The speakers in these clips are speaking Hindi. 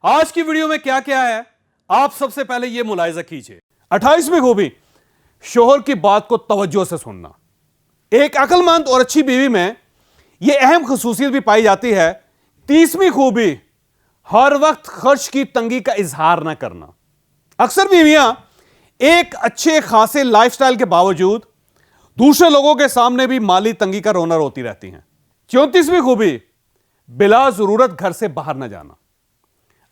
आज की वीडियो में क्या क्या है आप सबसे पहले यह मुलाहिजा कीजिए। 28वीं खूबी, शोहर की बात को तवज्जो से सुनना। एक अक्लमंद और अच्छी बीवी में यह अहम खसूसियत भी पाई जाती है। 30वीं खूबी, हर वक्त खर्च की तंगी का इजहार ना करना। अक्सर बीवियां एक अच्छे खासे लाइफस्टाइल के बावजूद दूसरे लोगों के सामने भी माली तंगी का रोना रोती रहती हैं। 34वीं खूबी, बिला जरूरत घर से बाहर ना जाना।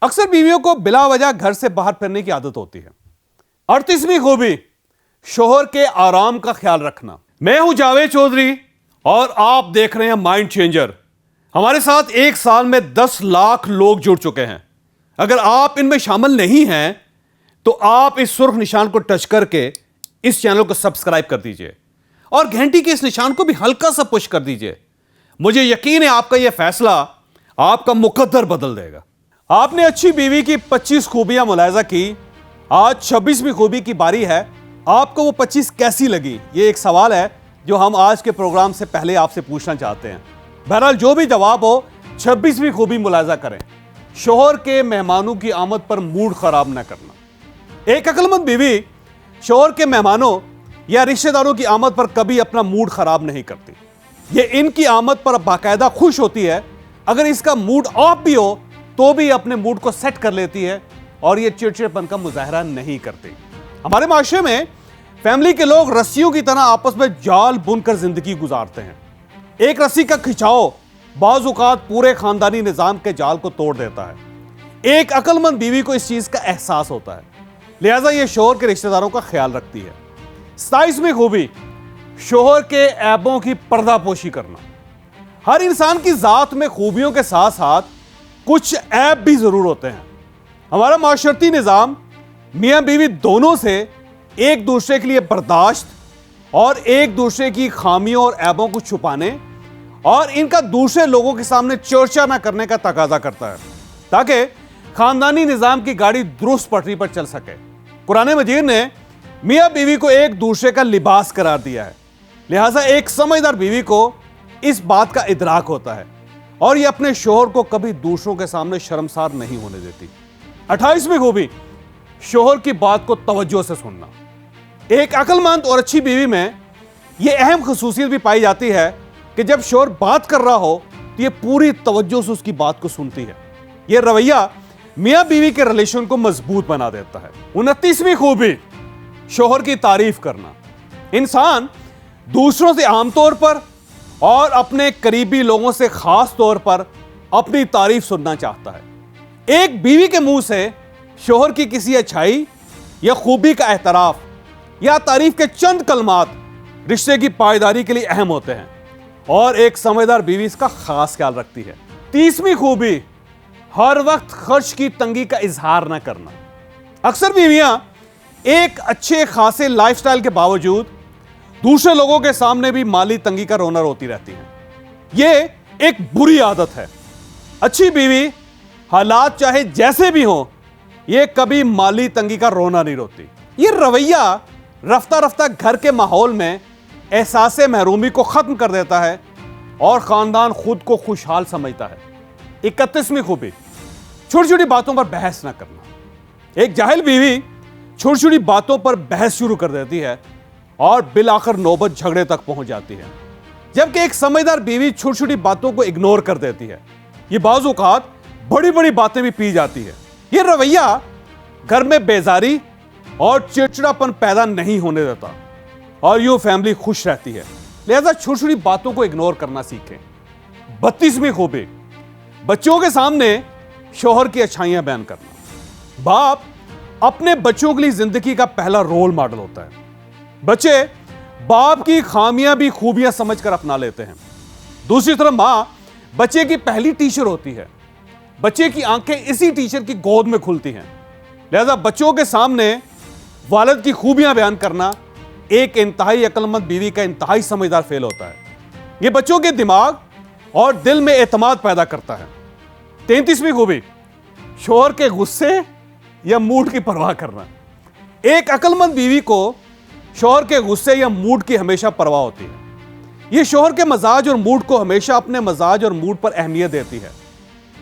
अक्सर बीवियों को बिला वजह घर से बाहर फिरने की आदत होती है। 38वीं खूबी, शोहर के आराम का ख्याल रखना। मैं हूं जावेद चौधरी और आप देख रहे हैं माइंड चेंजर। हमारे साथ एक साल में 10 लाख लोग जुड़ चुके हैं। अगर आप इनमें शामिल नहीं हैं तो आप इस सुर्ख निशान को टच करके इस चैनल को सब्सक्राइब कर दीजिए और घंटी के इस निशान को भी हल्का सा पुश कर दीजिए। मुझे यकीन है आपका यह फैसला आपका मुकद्दर बदल देगा। आपने अच्छी बीवी की 25 खूबियां मुलाहिजा की। आज 26वीं खूबी की बारी है। आपको वो 25 कैसी लगी, ये एक सवाल है जो हम आज के प्रोग्राम से पहले आपसे पूछना चाहते हैं। बहरहाल जो भी जवाब हो, 26वीं खूबी मुलाहिजा करें। शोहर के मेहमानों की आमद पर मूड खराब न करना। एक अक्लमंद बीवी शोहर के मेहमानों या रिश्तेदारों की आमद पर कभी अपना मूड खराब नहीं करती। ये इनकी आमद पर बाकायदा खुश होती है। अगर इसका मूड ऑफ भी हो तो भी अपने मूड को सेट कर लेती है और ये चिड़चिड़पन का मुजाहरा नहीं करती। हमारे माशरे में फैमिली के लोग रस्सियों की तरह आपस में जाल बुनकर जिंदगी गुजारते हैं। एक रस्सी का खिंचाव बाज़ औक़ात पूरे खानदानी निजाम के जाल को तोड़ देता है। एक अक्लमंद बीवी को इस चीज का एहसास होता है, लिहाजा ये शोहर के रिश्तेदारों का ख्याल रखती है। 27वीं खूबी, शोहर के ऐबों की पर्दापोशी करना। हर इंसान की जात में खूबियों के साथ साथ कुछ ऐब भी जरूर होते हैं। हमारा माशरती निजाम मियां बीवी दोनों से एक दूसरे के लिए बर्दाश्त और एक दूसरे की खामियों और ऐबों को छुपाने और इनका दूसरे लोगों के सामने चर्चा ना करने का तकाजा करता है, ताकि खानदानी निजाम की गाड़ी दुरुस्त पटरी पर चल सके। कुरान मजीद ने मियां बीवी को एक दूसरे का लिबास करार दिया है, लिहाजा एक समझदार बीवी को इस बात का इदराक होता है और यह अपने शोहर को कभी दूसरों के सामने शर्मसार नहीं होने देती। 28वीं खूबी, शोहर की बात को तवज्जो से सुनना। एक अक्लमंद और अच्छी बीवी में यह अहम खसूसियत भी पाई जाती है कि जब शोहर बात कर रहा हो तो यह पूरी तवज्जो से उसकी बात को सुनती है। यह रवैया मियां बीवी के रिलेशन को मजबूत बना देता है। 29वीं खूबी, शोहर की तारीफ करना। इंसान दूसरों से आमतौर पर और अपने करीबी लोगों से खास तौर पर अपनी तारीफ सुनना चाहता है। एक बीवी के मुंह से शोहर की किसी अच्छाई या खूबी का एतराफ या तारीफ के चंद कलमात रिश्ते की पायदारी के लिए अहम होते हैं और एक समझदार बीवी इसका खास ख्याल रखती है। 30वीं खूबी, हर वक्त खर्च की तंगी का इजहार ना करना। अक्सर बीवियां एक अच्छे खासे लाइफस्टाइल के बावजूद दूसरे लोगों के सामने भी माली तंगी का रोना रोती रहती हैं। यह एक बुरी आदत है। अच्छी बीवी हालात चाहे जैसे भी हो, यह कभी माली तंगी का रोना नहीं रोती। यह रवैया रफ्ता रफ्ता घर के माहौल में एहसासे महरूमी को खत्म कर देता है और खानदान खुद को खुशहाल समझता है। 31वीं खूबी, छोटी छोटी बातों पर बहस ना करना। एक जाहिल बीवी छोटी छोटी बातों पर बहस शुरू कर देती है और बिल आखिर नौबत झगड़े तक पहुंच जाती है, जबकि एक समझदार बीवी छोटी छोटी बातों को इग्नोर कर देती है। यह बाज़ औक़ात बड़ी बड़ी बातें भी पी जाती है। यह रवैया घर में बेजारी और चिड़चिड़ापन पैदा नहीं होने देता और यूं फैमिली खुश रहती है। लिहाजा छोटी छोटी बातों को इग्नोर करना सीखें। 32वीं खूबी, बच्चों के सामने शोहर की अच्छाइयां बयान करना। बाप अपने बच्चों के लिए जिंदगी का पहला रोल मॉडल होता है। बच्चे बाप की खामियां भी खूबियां समझकर अपना लेते हैं। दूसरी तरफ मां बच्चे की पहली टीचर होती है। बच्चे की आंखें इसी टीचर की गोद में खुलती हैं। लिहाजा बच्चों के सामने वालिद की खूबियां बयान करना एक इंतहाई अक्लमंद बीवी का इंतहाई समझदार फेल होता है। यह बच्चों के दिमाग और दिल में एतमाद पैदा करता है। 33वीं खूबी, शोहर के गुस्से या मूड की परवाह करना। एक अक्लमंद बीवी को शोहर के गुस्से या मूड की हमेशा परवाह होती है। यह शोहर के मजाज और मूड को हमेशा अपने मजाज और मूड पर अहमियत देती है।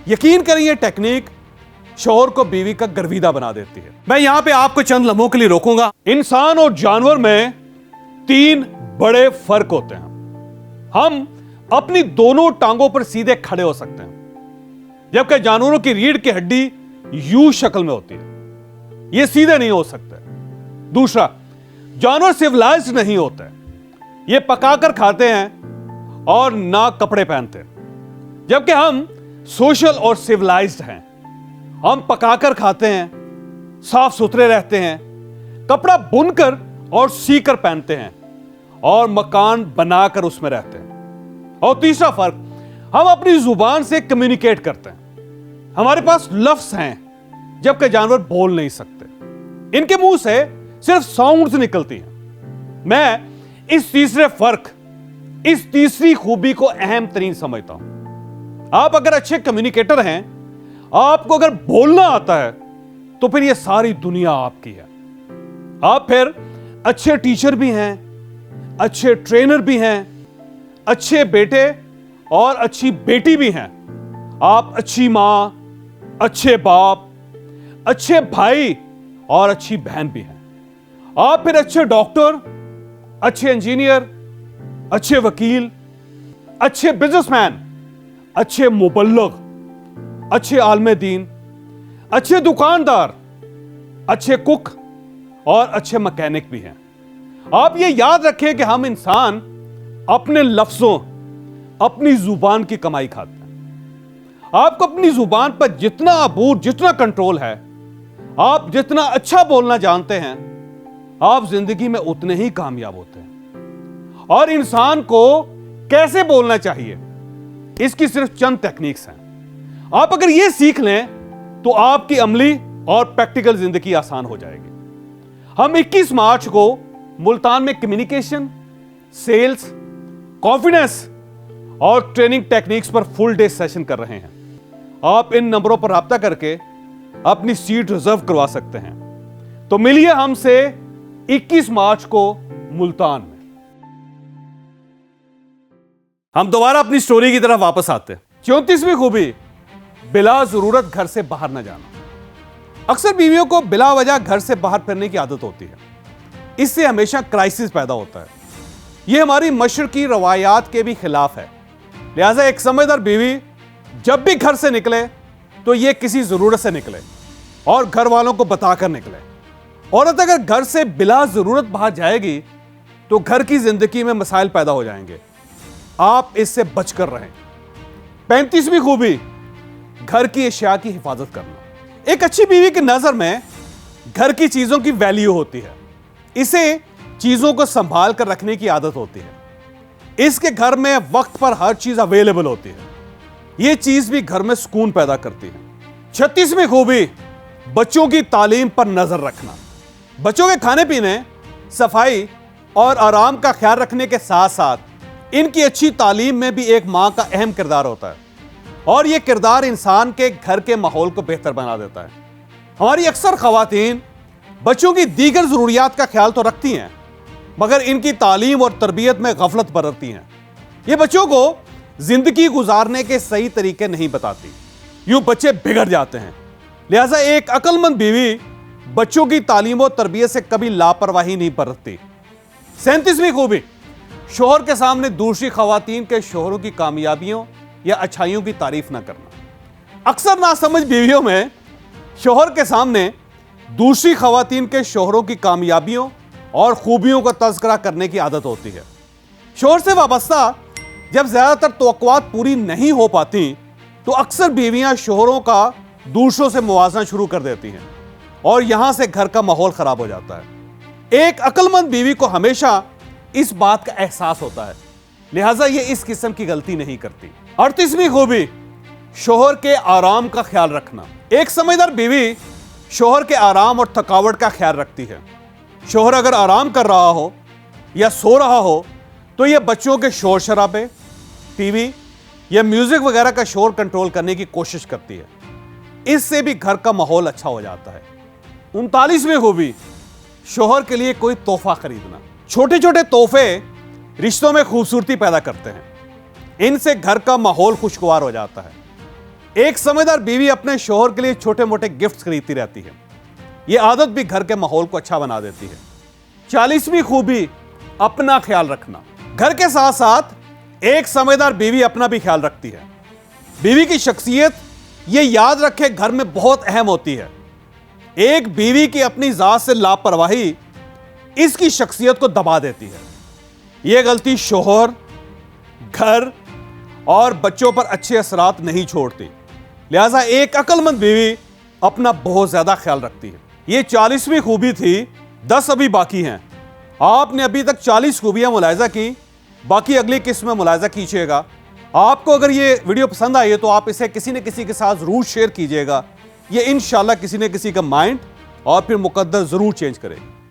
यकीन करें यह टेक्निक शौहर को बीवी का गर्विदा बना देती है। मैं यहां पे आपको चंद लम्हों के लिए रोकूंगा। इंसान और जानवर में 3 बड़े फर्क होते हैं। हम अपनी दोनों टांगों पर सीधे खड़े हो सकते हैं, जबकि जानवरों की रीढ़ की हड्डी यू शक्ल में होती है, ये सीधे नहीं हो सकते। दूसरा, जानवर सिविलाइज्ड नहीं होते, ये पकाकर खाते हैं और ना कपड़े पहनते, जबकि हम सोशल और सिविलाइज्ड हैं। हम पकाकर खाते हैं, साफ सुथरे रहते हैं, कपड़ा बुनकर और सीकर पहनते हैं और मकान बनाकर उसमें रहते हैं। और तीसरा फर्क, हम अपनी जुबान से कम्युनिकेट करते हैं, हमारे पास लफ्ज हैं, जबकि जानवर बोल नहीं सकते, इनके मुंह से सिर्फ साउंड्स निकलती हैं। मैं इस तीसरे फर्क, इस तीसरी खूबी को अहम तरीन समझता हूं। आप अगर अच्छे कम्युनिकेटर हैं, आपको अगर बोलना आता है, तो फिर यह सारी दुनिया आपकी है। आप फिर अच्छे टीचर भी हैं, अच्छे ट्रेनर भी हैं, अच्छे बेटे और अच्छी बेटी भी हैं। आप अच्छी मां, अच्छे बाप, अच्छे भाई और अच्छी बहन भी हैं। आप फिर अच्छे डॉक्टर, अच्छे इंजीनियर, अच्छे वकील, अच्छे बिजनेसमैन, अच्छे मुबल्लिग, अच्छे आलमे दीन, अच्छे दुकानदार, अच्छे कुक और अच्छे मैकेनिक भी हैं। आप ये याद रखें कि हम इंसान अपने लफ्जों, अपनी जुबान की कमाई खाते हैं। आपको अपनी जुबान पर जितना अबूर, जितना कंट्रोल है, आप जितना अच्छा बोलना जानते हैं, आप जिंदगी में उतने ही कामयाब होते हैं। और इंसान को कैसे बोलना चाहिए, इसकी सिर्फ चंद टेक्निक्स हैं। आप अगर ये सीख लें तो आपकी अमली और प्रैक्टिकल जिंदगी आसान हो जाएगी। हम 21 मार्च को मुल्तान में कम्युनिकेशन, सेल्स, कॉन्फिडेंस और ट्रेनिंग टेक्निक्स पर फुल डे सेशन कर रहे हैं। आप इन नंबरों पर राब्ता करके अपनी सीट रिजर्व करवा सकते हैं। तो मिलिए हमसे 21 मार्च को मुल्तान में। हम दोबारा अपनी स्टोरी की तरफ वापस आते हैं। 34वीं खूबी, बिला जरूरत घर से बाहर न जाना। अक्सर बीवियों को बिला वजह घर से बाहर फिरने की आदत होती है। इससे हमेशा क्राइसिस पैदा होता है। यह हमारी मशरकी रवायात के भी खिलाफ है। लिहाजा एक समझदार बीवी जब भी घर से निकले तो यह किसी जरूरत से निकले और घर वालों को बताकर निकले। औरत अगर घर से बिला जरूरत बाहर जाएगी तो घर की जिंदगी में मसाइल पैदा हो जाएंगे। आप इससे बचकर रहें। 35वीं खूबी, घर की अशिया की हिफाजत करना। एक अच्छी बीवी की नजर में घर की चीजों की वैल्यू होती है। इसे चीजों को संभाल कर रखने की आदत होती है। इसके घर में वक्त पर हर चीज अवेलेबल होती है। यह चीज भी घर में सुकून पैदा करती है। 36वीं खूबी, बच्चों की तालीम पर नजर रखना। बच्चों के खाने पीने, सफाई और आराम का ख्याल रखने के साथ साथ इनकी अच्छी तालीम में भी एक मां का अहम किरदार होता है और यह किरदार इंसान के घर के माहौल को बेहतर बना देता है। हमारी अक्सर खवातीन बच्चों की दीगर जरूरियात का ख्याल तो रखती हैं, मगर इनकी तालीम और तरबियत में गफलत बरतती हैं। ये बच्चों को जिंदगी गुजारने के सही तरीके नहीं बताती। यूं बच्चे बिगड़ जाते हैं। लिहाजा एक अक्लमंद बीवी बच्चों की तालीम और तरबियत से कभी लापरवाही नहीं बरतती। 37वीं खूबी, शोहर के सामने दूसरी खवातीन के शोहरों की कामयाबियों या अच्छाइयों की तारीफ ना करना। अक्सर नासमझ बीवियों में शोहर के सामने दूसरी खवातीन के शोहरों की कामयाबियों और खूबियों का तज़किरा करने की आदत होती है। शोहर से वाबस्ता जब ज्यादातर तवक्कुआत पूरी नहीं हो पाती तो अक्सर बीवियां शोहरों का दूसरों से मुवाजना शुरू कर देती हैं और यहां से घर का माहौल खराब हो जाता है। एक अक्लमंद बीवी को हमेशा इस बात का एहसास होता है, लिहाजा यह इस किस्म की गलती नहीं करती। 38वीं खूबी, शोहर के आराम का ख्याल रखना। एक समझदार बीवी शोहर के आराम और थकावट का ख्याल रखती है। शोहर अगर आराम कर रहा हो या सो रहा हो तो यह बच्चों के शोर शराबे, टीवी या म्यूजिक वगैरह का शोर कंट्रोल करने की कोशिश करती है। इससे भी घर का माहौल अच्छा हो जाता है। 39वीं खूबी, शोहर के लिए कोई तोहफा खरीदना। छोटे छोटे तोहफे रिश्तों में खूबसूरती पैदा करते हैं। इनसे घर का माहौल खुशगवार हो जाता है। एक समझदार बीवी अपने शोहर के लिए छोटे मोटे गिफ्ट्स खरीदती रहती है। यह आदत भी घर के माहौल को अच्छा बना देती है। 40वीं खूबी, अपना ख्याल रखना। घर के साथ साथ एक समझदार बीवी अपना भी ख्याल रखती है। बीवी की शख्सियत, यह याद रखे, घर में बहुत अहम होती है। एक बीवी की अपनी जात से लापरवाही इसकी शख्सियत को दबा देती है। यह गलती शोहर, घर और बच्चों पर अच्छे असरात नहीं छोड़ती। लिहाजा एक अक्लमंद बीवी अपना बहुत ज्यादा ख्याल रखती है। यह 40वीं खूबी थी, 10 अभी बाकी हैं। आपने अभी तक 40 खूबियां मुलाहिजा की, बाकी अगली किस्त में मुलाहिजा कीजिएगा। आपको अगर ये वीडियो पसंद आई है तो आप इसे किसी न किसी के साथ जरूर शेयर कीजिएगा। ये इंशाल्लाह किसी न किसी का माइंड और फिर मुकद्दर जरूर चेंज करेगी।